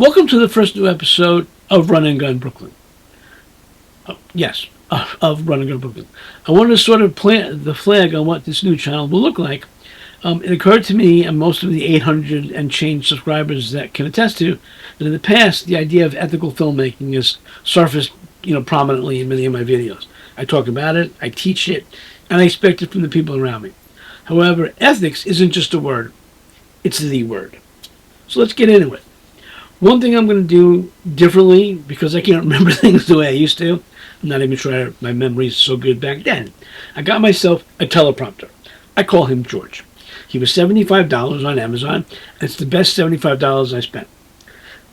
Welcome to the first new episode of Run and Gun Brooklyn. Yes, of Run and Gun Brooklyn. I wanted to sort of plant the flag on what this new channel will look like. It occurred to me, and most of the 800 and change subscribers that can attest to, that in the past, the idea of ethical filmmaking has surfaced, prominently in many of my videos. I talk about it, I teach it, and I expect it from the people around me. However, ethics isn't just a word, it's the word. So let's get into it. One thing I'm going to do differently, because I can't remember things the way I used to, I'm not even sure my memory is so good back then. I got myself a teleprompter. I call him George. He was $75 on Amazon, and it's the best $75 I spent.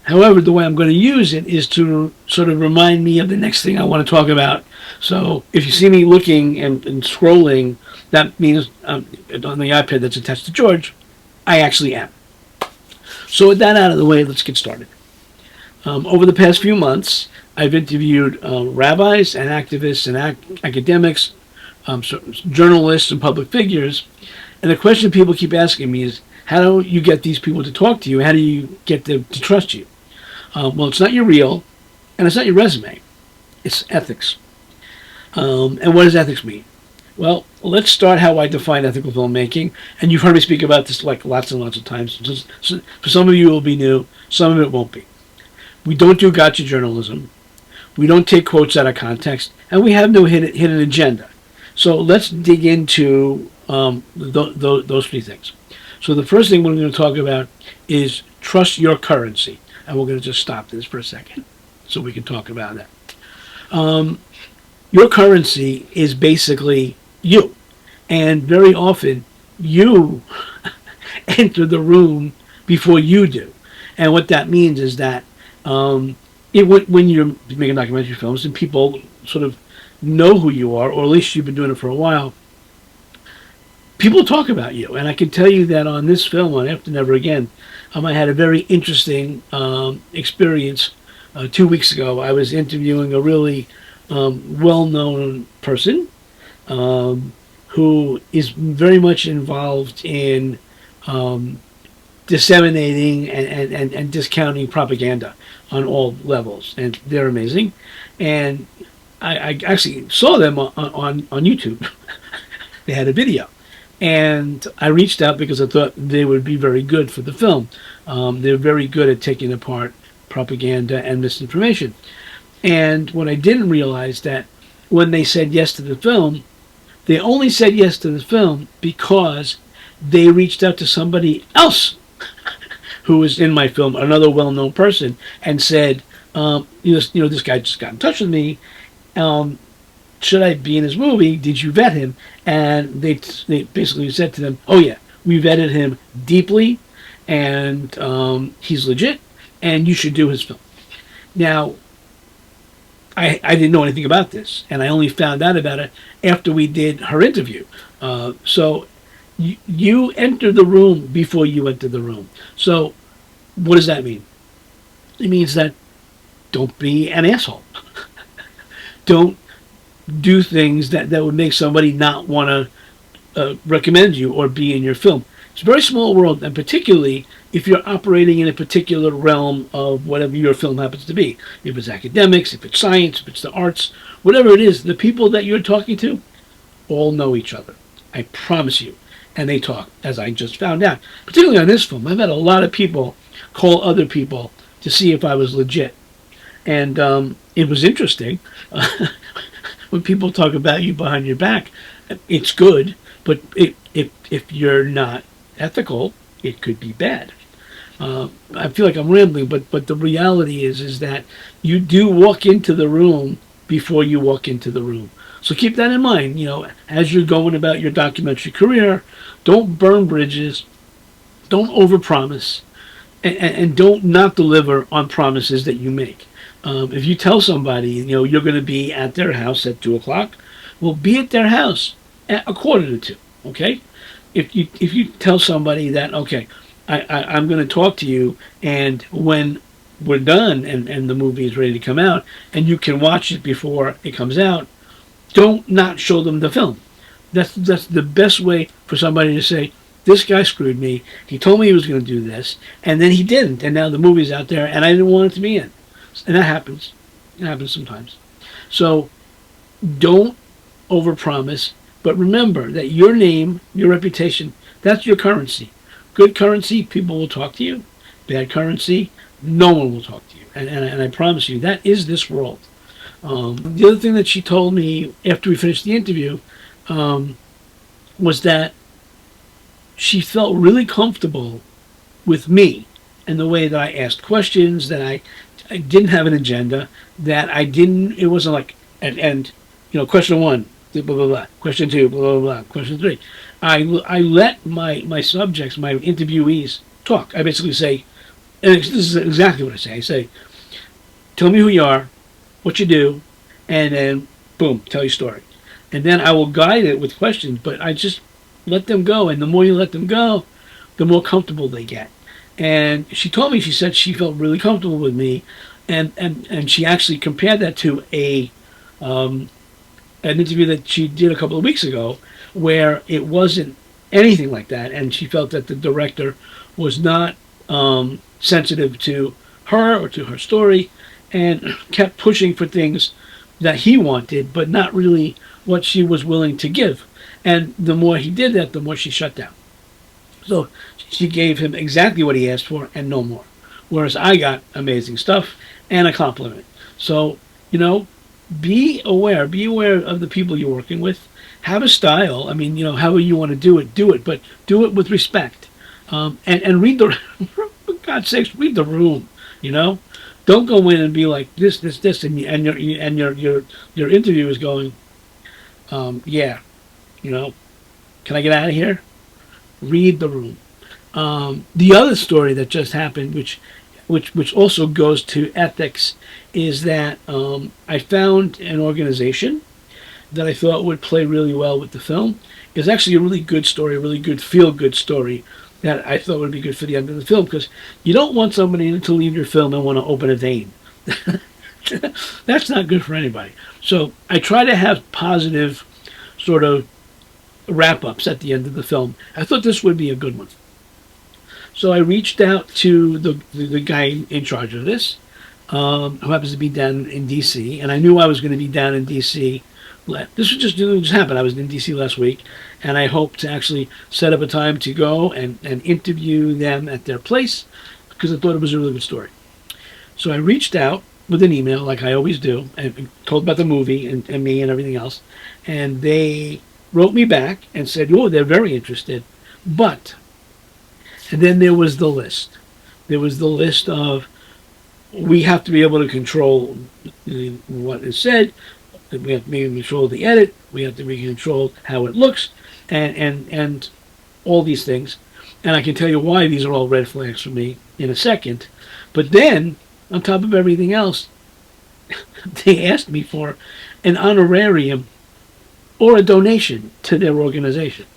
However, the way I'm going to use it is to sort of remind me of the next thing I want to talk about. So if you see me looking and scrolling, that means on the iPad that's attached to George, I actually am. So with that out of the way, let's get started. Over the past few months, I've interviewed rabbis and activists and academics, journalists and public figures. And the question people keep asking me is, how do you get these people to talk to you? How do you get them to trust you? Well, it's not your reel, and it's not your resume. It's ethics. And what does ethics mean? Well, let's start how I define ethical filmmaking. And you've heard me speak about this like lots and lots of times. For some of you, it will be new. Some of it won't be. We don't do gotcha journalism. We don't take quotes out of context. And we have no hidden agenda. So let's dig into those three things. So the first thing we're going to talk about is trust your currency. And we're going to just stop this for a second so we can talk about that. Your currency is basically you. And very often, you enter the room before you do. And what that means is that when you're making documentary films and people sort of know who you are, or at least you've been doing it for a while, people talk about you. And I can tell you that on this film, on After Never Again, I had a very interesting experience 2 weeks ago. I was interviewing a really well-known person who is very much involved in disseminating and discounting propaganda on all levels, and they're amazing. And I actually saw them on YouTube. They had a video, and I reached out because I thought they would be very good for the film. They're very good at taking apart propaganda and misinformation. And what I didn't realize that when they said yes to the film, they only said yes to the film because they reached out to somebody else who was in my film, another well-known person, and said, this guy just got in touch with me. Should I be in his movie? Did you vet him? And they basically said to them, oh yeah, we vetted him deeply, and he's legit, and you should do his film. Now, I didn't know anything about this, and I only found out about it after we did her interview. So you enter the room before you enter the room. So what does that mean? It means that don't be an asshole. Don't do things that would make somebody not want to recommend you or be in your film. It's a very small world, and particularly if you're operating in a particular realm of whatever your film happens to be. If it's academics, if it's science, if it's the arts, whatever it is, the people that you're talking to all know each other. I promise you. And they talk, as I just found out. Particularly on this film, I've had a lot of people call other people to see if I was legit. And it was interesting. When people talk about you behind your back, it's good, but if you're not ethical, it could be bad. I feel like I'm rambling, but the reality is that you do walk into the room before you walk into the room. So keep that in mind. As you're going about your documentary career, don't burn bridges, don't overpromise, and don't not deliver on promises that you make. If you tell somebody, you're going to be at their house at 2:00, well, be at their house at 1:45. Okay? If you tell somebody that, okay, I'm going to talk to you, and when we're done and the movie is ready to come out, and you can watch it before it comes out, don't not show them the film. That's the best way for somebody to say, this guy screwed me. He told me he was going to do this, and then he didn't. And now the movie's out there, and I didn't want it to be in. And that happens. It happens sometimes. So don't overpromise, but remember that your name, your reputation, that's your currency. Good currency, people will talk to you. Bad currency, no one will talk to you. And I promise you, that is this world. The other thing that she told me after we finished the interview was that she felt really comfortable with me and the way that I asked questions, that I didn't have an agenda, that I didn't, it wasn't like, and question one, blah, blah, blah, question two, blah, blah, blah, question three. I let my subjects, my interviewees talk. I basically say, and this is exactly what I say. I say, tell me who you are, what you do, and then, boom, tell your story. And then I will guide it with questions, but I just let them go. And the more you let them go, the more comfortable they get. And she told me, she said she felt really comfortable with me. And she actually compared that to an interview that she did a couple of weeks ago where it wasn't anything like that. And she felt that the director was not sensitive to her or to her story and kept pushing for things that he wanted, but not really what she was willing to give. And the more he did that, the more she shut down. So she gave him exactly what he asked for and no more. Whereas I got amazing stuff and a compliment. So, be aware of the people you're working with. Have a style. I mean, however you want to do it, but do it with respect. And read the, for God's sakes, read the room, Don't go in and be like this, and your interview is going, yeah, can I get out of here? Read the room. The other story that just happened, which also goes to ethics, is that I found an organization that I thought would play really well with the film. It's actually a really good story, a really good feel-good story that I thought would be good for the end of the film, because you don't want somebody to leave your film and want to open a vein. That's not good for anybody. So I try to have positive sort of wrap-ups at the end of the film. I thought this would be a good one. So I reached out to the guy in charge of this, who happens to be down in D.C., and I knew I was going to be down in D.C. This just happened. I was in D.C. last week, and I hope to actually set up a time to go and interview them at their place, because I thought it was a really good story. So I reached out with an email, like I always do, and told about the movie and me and everything else, and they wrote me back and said, oh, they're very interested, but... And then there was the list. There was the list of, we have to be able to control what is said, we have to be able to control the edit, we have to be able to control how it looks, and all these things. And I can tell you why these are all red flags for me in a second. But then, on top of everything else, they asked me for an honorarium or a donation to their organization.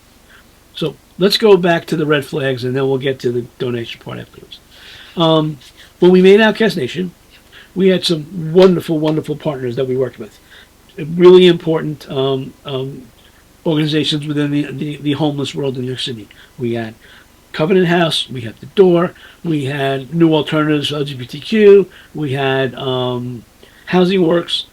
So let's go back to the red flags, and then we'll get to the donation part afterwards. When we made Outcast Nation, we had some wonderful, wonderful partners that we worked with. Really important organizations within the homeless world in New York City. We had Covenant House, we had The Door, we had New Alternatives for LGBTQ, we had Housing Works,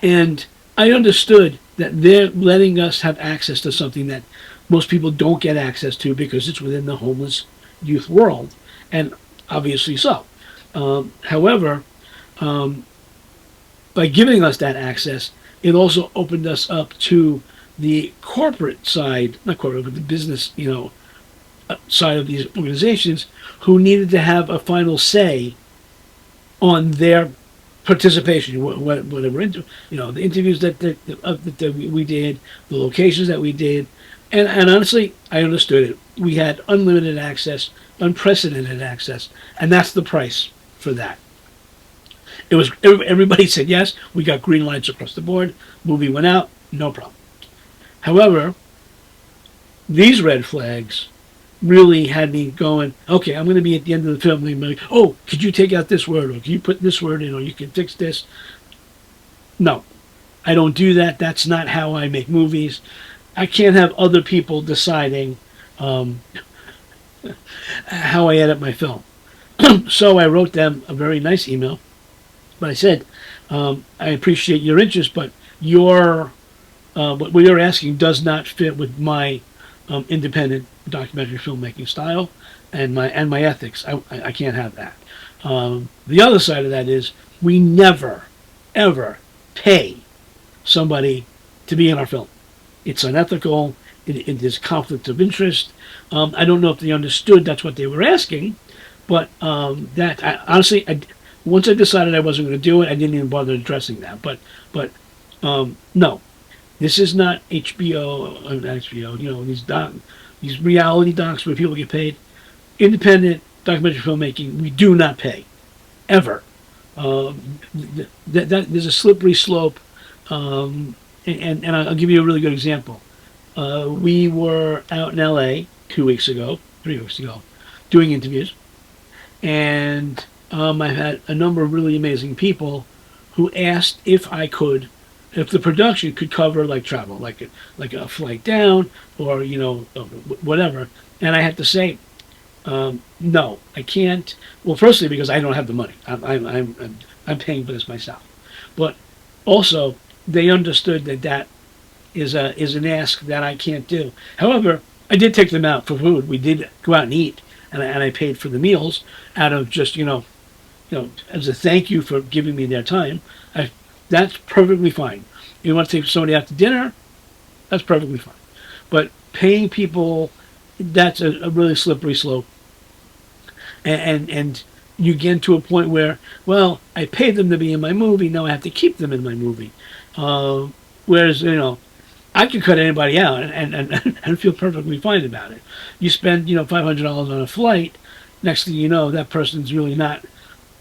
and I understood that they're letting us have access to something that most people don't get access to because it's within the homeless youth world, and obviously so. However, by giving us that access, it also opened us up to the corporate side, not corporate, but the business, side of these organizations, who needed to have a final say on their participation, whatever, the interviews that we did, the locations that we did, and honestly, I understood it. We had unlimited access, unprecedented access, and that's the price for that. It was, everybody said yes. We got green lights across the board. Movie went out, no problem. However, these red flags really had me going, okay, I'm going to be at the end of the film, and like, oh, could you take out this word, or can you put this word in, or you can fix this? No, I don't do that. That's not how I make movies. I can't have other people deciding um, how I edit my film. So I wrote them a very nice email, but I said, I appreciate your interest, but your what you're asking does not fit with my independent documentary filmmaking style and my ethics. I can't have that. The other side of that is we never, ever pay somebody to be in our film. It's unethical. It is conflict of interest. I don't know if they understood that's what they were asking, but honestly, once I decided I wasn't going to do it, I didn't even bother addressing that. But no, this is not HBO, not HBO. You know these reality docs where people get paid. Independent documentary filmmaking, we do not pay ever. There's a slippery slope, and I'll give you a really good example. We were out in LA 2 weeks ago, 3 weeks ago, doing interviews, and I've had a number of really amazing people who asked if the production could cover like travel, like a flight down or whatever. And I had to say, no, I can't. Well, firstly because I don't have the money. I'm paying for this myself, but also they understood that is an ask that I can't do. However, I did take them out for food. We did go out and eat, and I paid for the meals out of just as a thank you for giving me their time. That's perfectly fine. You want to take somebody out to dinner? That's perfectly fine. But paying people, that's a really slippery slope. And you get to a point where, well, I paid them to be in my movie. Now I have to keep them in my movie. Whereas, I could cut anybody out and feel perfectly fine about it. You spend, $500 on a flight. Next thing you know, that person's really not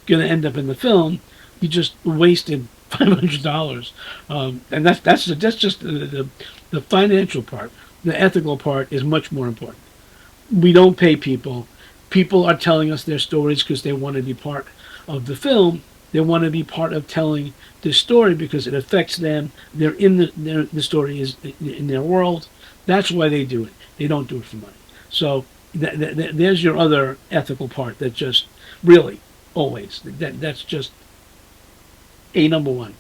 going to end up in the film. You just wasted $500, and that's just the financial part. The ethical part is much more important. We don't pay people. People are telling us their stories because they want to be part of the film. They want to be part of telling this story because it affects them. They're in the story is in their world. That's why they do it. They don't do it for money. So there's your other ethical part that just really always that's just a number one.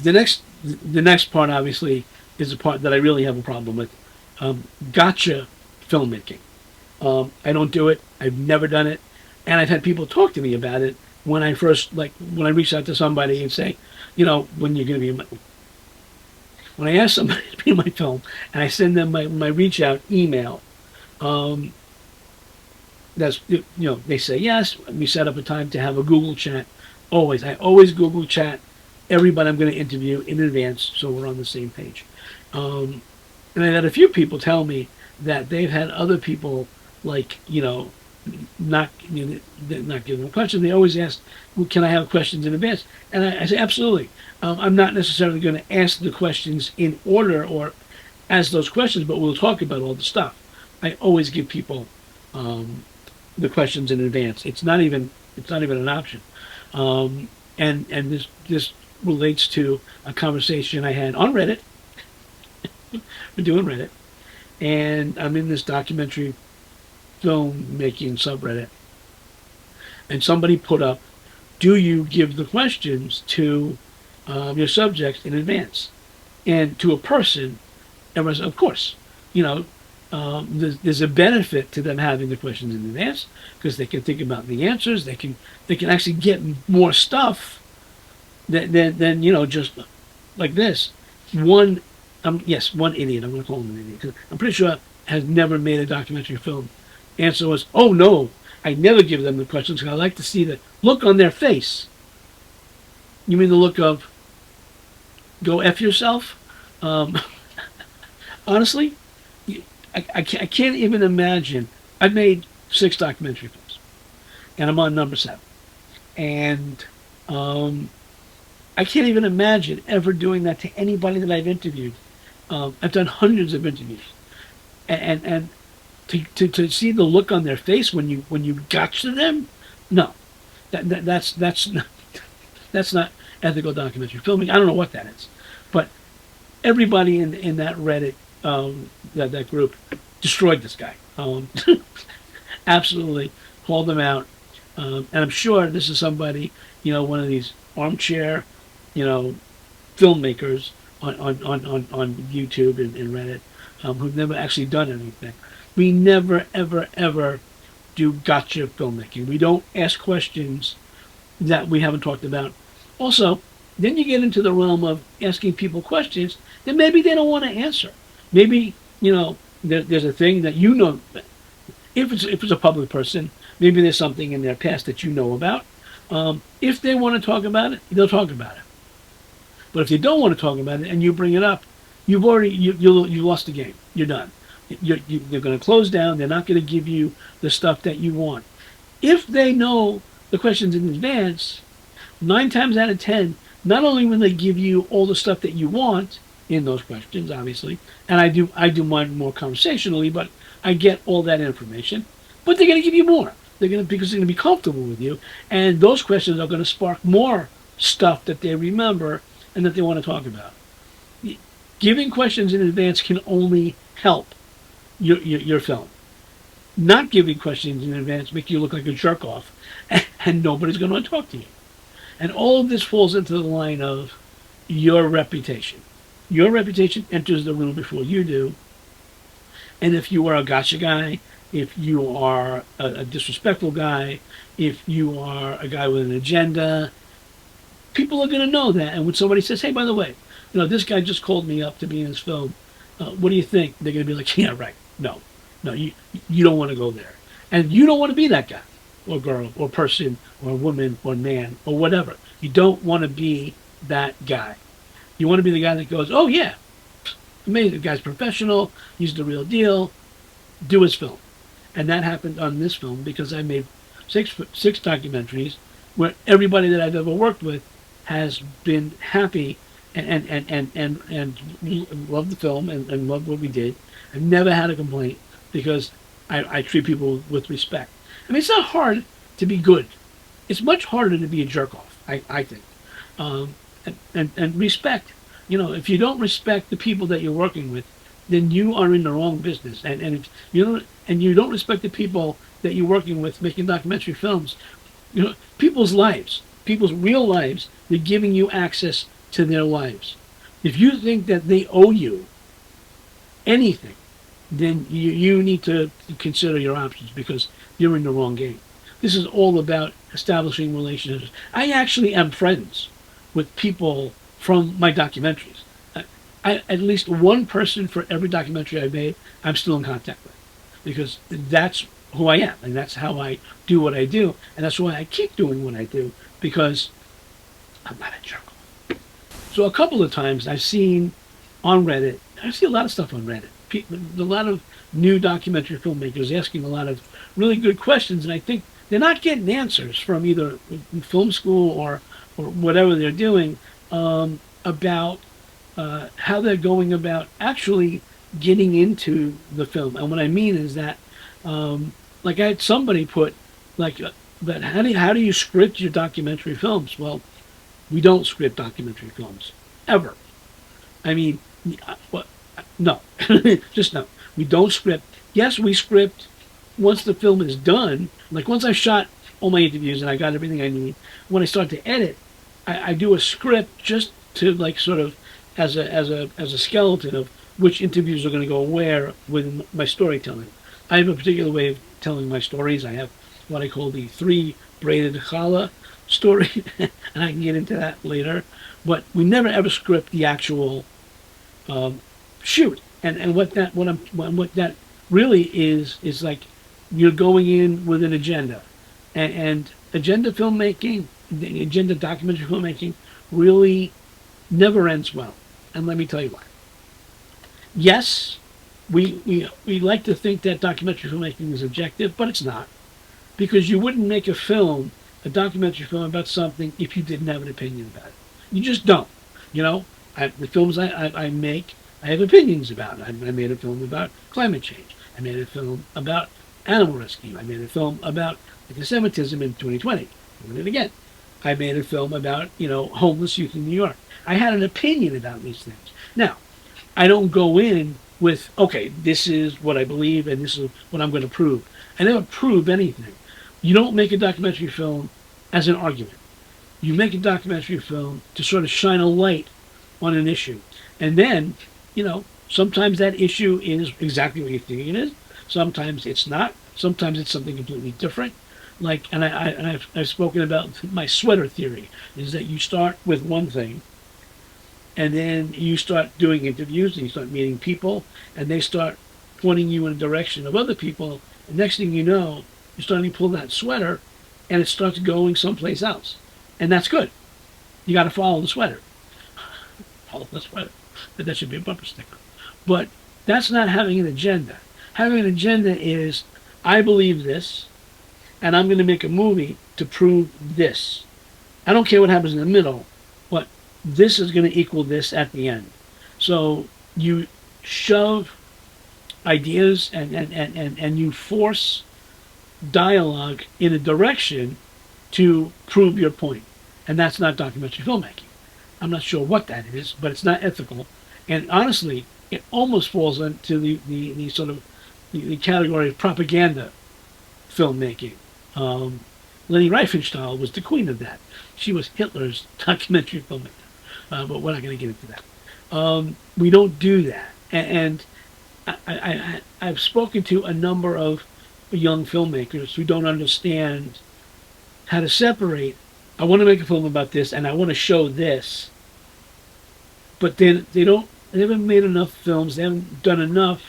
The next part obviously is the part that I really have a problem with. Gotcha filmmaking. I don't do it. I've never done it, and I've had people talk to me about it when I reach out to somebody and say, when you're going to be in my, when I ask somebody to be in my film and I send them my reach out email, they say yes. We set up a time to have a Google chat. I always Google chat everybody I'm going to interview in advance so we're on the same page. And I had a few people tell me that they've had other people not give them a question. They always ask, well, can I have questions in advance? And I say, absolutely. I'm not necessarily going to ask the questions in order or ask those questions, but we'll talk about all the stuff. I always give people the questions in advance. It's not even an option. And this relates to a conversation I had on Reddit. We're doing Reddit, and I'm in this documentary filmmaking subreddit, and somebody put up, do you give the questions to your subjects in advance? And to a person, everyone said, of course. There's a benefit to them having the questions in advance because they can think about the answers. They can actually get more stuff than just like this. One idiot. I'm going to call him an idiot because I'm pretty sure has never made a documentary film. Answer was, oh no, I never give them the questions because I like to see the look on their face. You mean the look of go F yourself? Honestly, I can't even imagine. I've made 6 documentary films, and I'm on number 7. And I can't even imagine ever doing that to anybody that I've interviewed. I've done hundreds of interviews, and to see the look on their face when you gotcha them, no, that's not ethical documentary filming. I don't know what that is, but everybody in that Reddit, that group, destroyed this guy. Absolutely called him out. And I'm sure this is somebody, one of these armchair, you know, filmmakers on YouTube and Reddit, who've never actually done anything. We never, ever, ever do gotcha filmmaking. We don't ask questions that we haven't talked about. Also, then you get into the realm of asking people questions that maybe they don't want to answer. Maybe, there's a thing that if it's a public person, maybe there's something in their past that you know about. If they want to talk about it, they'll talk about it. But if they don't want to talk about it and you bring it up, you lost the game. You're done. They're going to close down. They're not going to give you the stuff that you want. If they know the questions in advance, 9 times out of 10, not only will they give you all the stuff that you want in those questions, obviously, and I do mine more conversationally, but I get all that information, but they're going to give you more. Because they're going to be comfortable with you, and those questions are going to spark more stuff that they remember and that they want to talk about. Giving questions in advance can only help your film. Not giving questions in advance make you look like a jerk off, and nobody's going to talk to you. And all of this falls into the line of your reputation. Your reputation enters the room before you do. And if you are a gotcha guy, if you are a disrespectful guy, if you are a guy with an agenda, people are going to know that. And when somebody says, hey, by the way, this guy just called me up to be in his film. What do you think? They're going to be like, yeah, right. No, you don't want to go there. And you don't want to be that guy or girl or person or woman or man or whatever. You don't want to be that guy. You want to be the guy that goes, oh, yeah, amazing. The guy's professional. He's the real deal. Do his film. And that happened on this film because I made six documentaries where everybody that I've ever worked with has been happy and loved the film and loved what we did. I've never had a complaint because I treat people with respect. I mean, it's not hard to be good. It's much harder to be a jerk off, I think. And respect. If you don't respect the people that you're working with, then you are in the wrong business. And if you don't respect the people that you're working with making documentary films, people's lives, people's real lives, they're giving you access to their lives. If you think that they owe you anything, then you need to consider your options because you're in the wrong game. This is all about establishing relationships. I actually am friends with people from my documentaries. At least one person for every documentary I've made, I'm still in contact with. Because that's who I am, and that's how I do what I do, and that's why I keep doing what I do, because I'm not a jerk. So a couple of times I've seen on Reddit, I see a lot of stuff on Reddit, a lot of new documentary filmmakers asking a lot of really good questions, and I think they're not getting answers from either film school or whatever they're doing about how they're going about actually getting into the film. And what I mean is that, like I had somebody put, but how do you script your documentary films? Well, we don't script documentary films, ever. I mean, no, just no. We don't script. Yes, we script once the film is done. Like once I've shot all my interviews and I got everything I need, when I start to edit, I do a script just to sort of as a skeleton of which interviews are going to go where with my storytelling. I have a particular way of telling my stories. I have what I call the 3 braided challah story, and I can get into that later. But we never ever script the actual shoot. And what that really is like, you're going in with an agenda, and agenda filmmaking, agenda documentary filmmaking, really never ends well. And let me tell you why. Yes, we like to think that documentary filmmaking is objective, but it's not. Because you wouldn't make a documentary film about something if you didn't have an opinion about it. You just don't. The films I make, I have opinions about. I made a film about climate change. I made a film about animal rescue. I made a film about anti-Semitism in 2020. I'm doing it again. I made a film about, homeless youth in New York. I had an opinion about these things. Now, I don't go in with, okay, this is what I believe and this is what I'm going to prove. I never prove anything. You don't make a documentary film as an argument. You make a documentary film to sort of shine a light on an issue. And then, sometimes that issue is exactly what you think it is. Sometimes it's not. Sometimes it's something completely different. Like, I've spoken about my sweater theory, is that you start with one thing, and then you start doing interviews, and you start meeting people, and they start pointing you in the direction of other people. And next thing you know, you're starting to pull that sweater, and it starts going someplace else. And that's good. You got to follow the sweater. Follow the sweater. That should be a bumper sticker. But that's not having an agenda. Having an agenda is, I believe this, and I'm going to make a movie to prove this. I don't care what happens in the middle, but this is going to equal this at the end. So you shove ideas and you force dialogue in a direction to prove your point. And that's not documentary filmmaking. I'm not sure what that is, but it's not ethical. And honestly, it almost falls into the sort of the category of propaganda filmmaking. Leni Riefenstahl was the queen of that. She was Hitler's documentary filmmaker. But we're not going to get into that. We don't do that. And I've spoken to a number of young filmmakers who don't understand how to separate. I want to make a film about this, and I want to show this, but then they haven't made enough films. They haven't done enough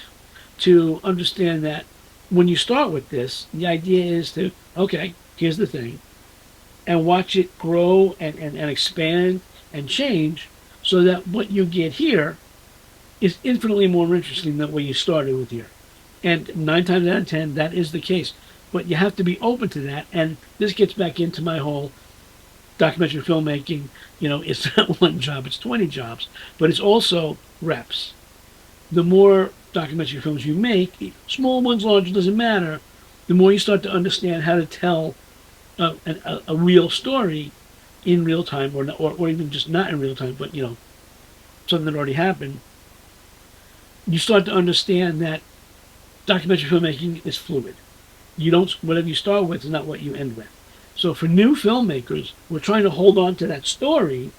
to understand that when you start with this, the idea is to, okay, here's the thing, and watch it grow and expand and change, so that what you get here is infinitely more interesting than what you started with here. And 9 times out of 10, that is the case. But you have to be open to that. And this gets back into my whole documentary filmmaking. It's not one job, it's 20 jobs. But it's also reps. The more documentary films you make, small ones, large, doesn't matter, the more you start to understand how to tell a real story in real time, or even just not in real time, but, something that already happened. You start to understand that documentary filmmaking is fluid. Whatever you start with is not what you end with. So for new filmmakers, we're trying to hold on to that story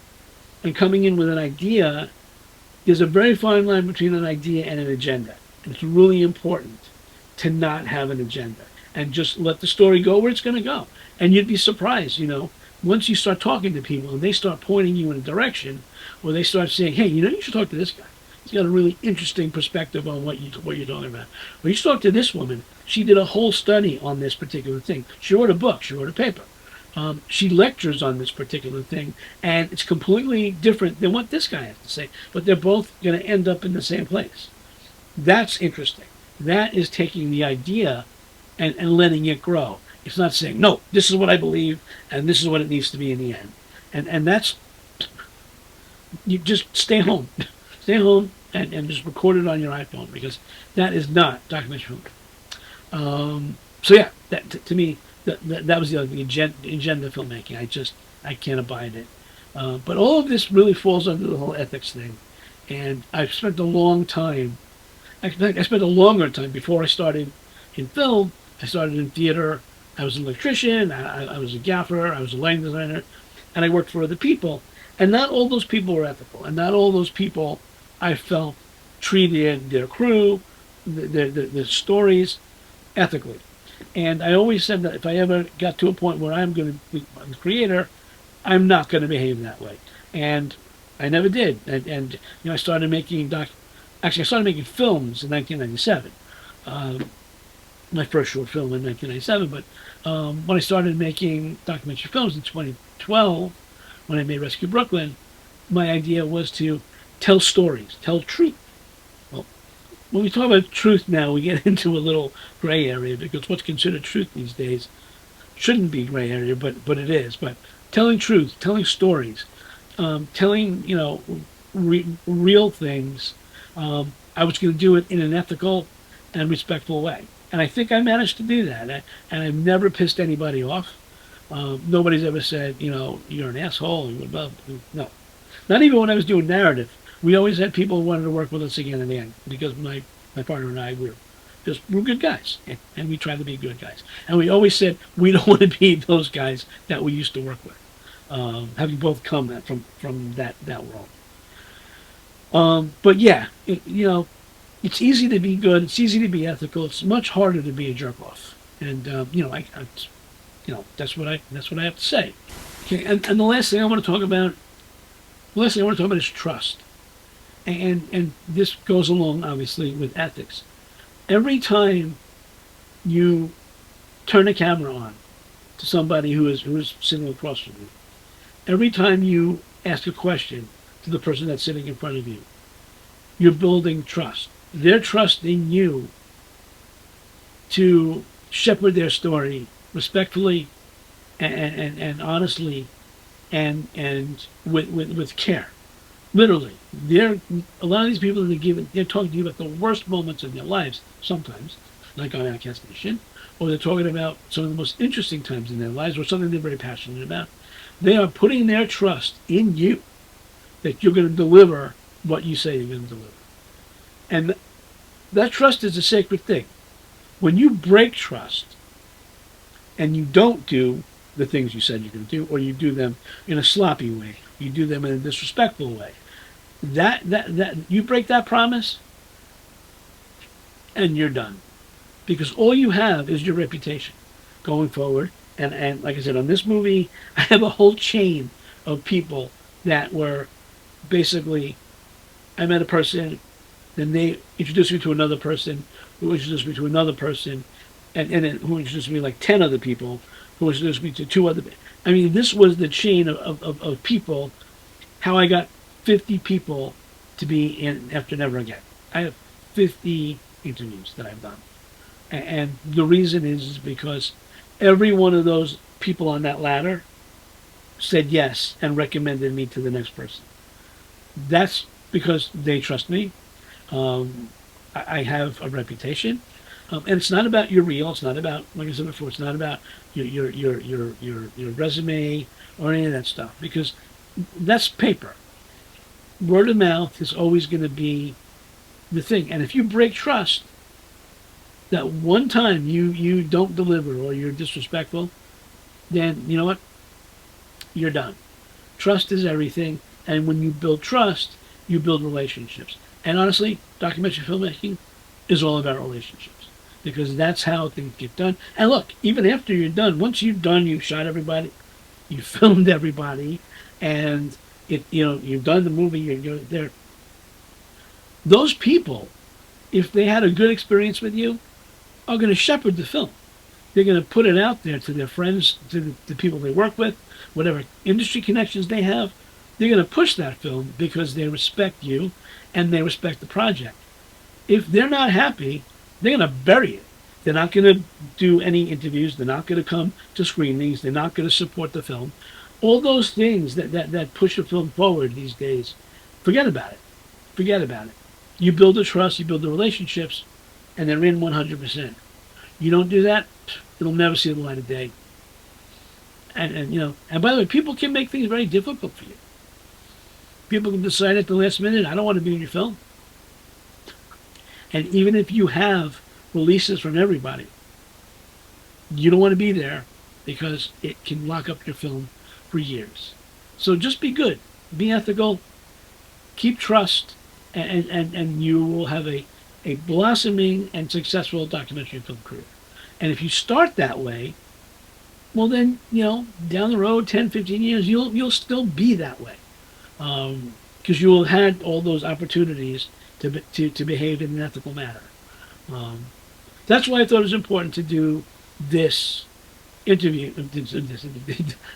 and coming in with an idea. There's a very fine line between an idea and an agenda. And it's really important to not have an agenda and just let the story go where it's going to go. And you'd be surprised, once you start talking to people and they start pointing you in a direction, or they start saying, hey, you should talk to this guy. He's got a really interesting perspective on what you're talking about. Well, you should talk to this woman. She did a whole study on this particular thing. She wrote a book. She wrote a paper. She lectures on this particular thing, and it's completely different than what this guy has to say. But they're both going to end up in the same place. That's interesting. That is taking the idea and letting it grow. It's not saying, no, this is what I believe, and this is what it needs to be in the end. And that's, you just stay home. Stay home and just record it on your iPhone, because that is not documentary film. So yeah, to me, that was the agenda filmmaking. I can't abide it. But all of this really falls under the whole ethics thing. And I've spent a long time, I spent a longer time before I started in film. I started in theater. I was an electrician, I was a gaffer, I was a lighting designer, and I worked for other people. And not all those people were ethical, and not all those people, I felt, treated their crew, their stories ethically. And I always said that if I ever got to a point where I'm going to be the creator, I'm not going to behave that way. And I never did. And I started making I started making films in 1997. My first short film in 1997. But when I started making documentary films in 2012, when I made Rescue Brooklyn, my idea was to tell stories, tell truth. Well, when we talk about truth now, we get into a little gray area, because what's considered truth these days shouldn't be gray area, but it is. But telling truth, telling stories, telling real things. I was going to do it in an ethical and respectful way, and I think I managed to do that. And I've never pissed anybody off. Nobody's ever said, you're an asshole. No, not even when I was doing narrative. We always had people who wanted to work with us again and again because my partner and I we're good guys, and we try to be good guys. And we always said we don't want to be those guys that we used to work with. Having both come from that world. But yeah, it's easy to be good. It's easy to be ethical. It's much harder to be a jerk off. And that's what I have to say. Okay, and the last thing I want to talk about, is trust. And this goes along obviously with ethics. Every time you turn a camera on to somebody who is sitting across from you, every time you ask a question to the person that's sitting in front of you, you're building trust. They're trusting you to shepherd their story respectfully and honestly and with care. Literally, a lot of these people they're talking to you about the worst moments of their lives sometimes, like on Outcast Nation, or they're talking about some of the most interesting times in their lives or something they're very passionate about. They are putting their trust in you that you're going to deliver what you say you're going to deliver. And that trust is a sacred thing. When you break trust and you don't do the things you said you're going to do, or you do them in a sloppy way, you do them in a disrespectful way, that you break that promise and you're done. Because all you have is your reputation going forward. And like I said, on this movie, I have a whole chain of people that were basically, I met a person, then they introduced me to another person, who introduced me to another person, and then who introduced me like 10 other people, who introduced me to 2 other. I mean, this was the chain of people, how I got 50 people to be in After Never Again. I have 50 interviews that I've done. And the reason is because every one of those people on that ladder said yes and recommended me to the next person. That's because they trust me. I have a reputation, and it's not about your reel. It's not about, like I said before, it's not about your resume or any of that stuff, because that's paper. Word of mouth is always going to be the thing. And if you break trust, that one time you don't deliver or you're disrespectful, then you know what? You're done. Trust is everything, and when you build trust, you build relationships. And honestly, documentary filmmaking is all about relationships, because that's how things get done. And look, even after you're done, once you're done, you've shot everybody, you filmed everybody, and you've done the movie. You're there. Those people, if they had a good experience with you, are going to shepherd the film. They're going to put it out there to their friends, to the people they work with, whatever industry connections they have. They're going to push that film because they respect you and they respect the project. If they're not happy, they're going to bury it. They're not going to do any interviews. They're not going to come to screenings. They're not going to support the film. All those things that push a film forward these days, forget about it. Forget about it. You build the trust, you build the relationships, and they're in 100%. You don't do that, it'll never see the light of day. And by the way, people can make things very difficult for you. People can decide at the last minute, I don't want to be in your film. And even if you have releases from everybody, you don't want to be there because it can lock up your film for years. So just be good, be ethical, keep trust, and you will have a blossoming and successful documentary film career. And if you start that way, well then, down the road, 10, 15 years, you'll still be that way. Because you will have had all those opportunities to behave in an ethical manner. That's why I thought it was important to do this interview,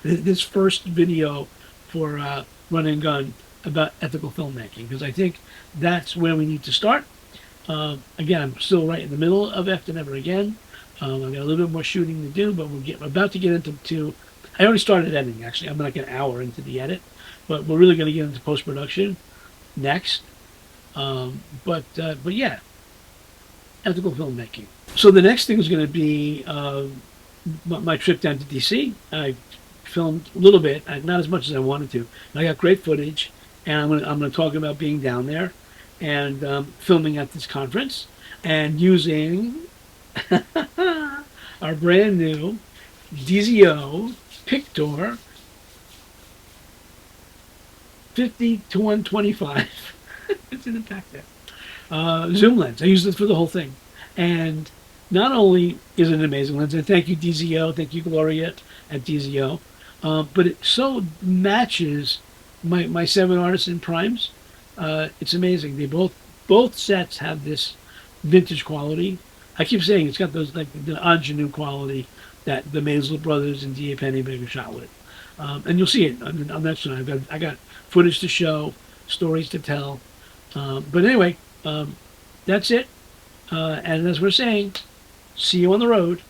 this first video for Run and Gun about ethical filmmaking, because I think that's where we need to start. Again, I'm still right in the middle of After Never Again. I've got a little bit more shooting to do, but we're about to get into. I already started editing, actually. I'm like an hour into the edit, but we're really going to get into post-production next. But yeah, ethical filmmaking. So the next thing is going to be my trip down to DC. I filmed a little bit, not as much as I wanted to. I got great footage, and I'm gonna talk about being down there and filming at this conference and using our brand new DZO Pictor 50 to 125. It's in the back there. Zoom lens. I use this for the whole thing. And not only is it an amazing lens, and thank you DZO, thank you Gloria at DZO, but it so matches my seven artisan primes. It's amazing. They both sets have this vintage quality. I keep saying it's got those like the ingenue quality that the Maisel brothers and D.A. Pennebaker shot with. And you'll see it on that side. I got footage to show, stories to tell. But anyway, that's it. And as we're saying, see you on the road.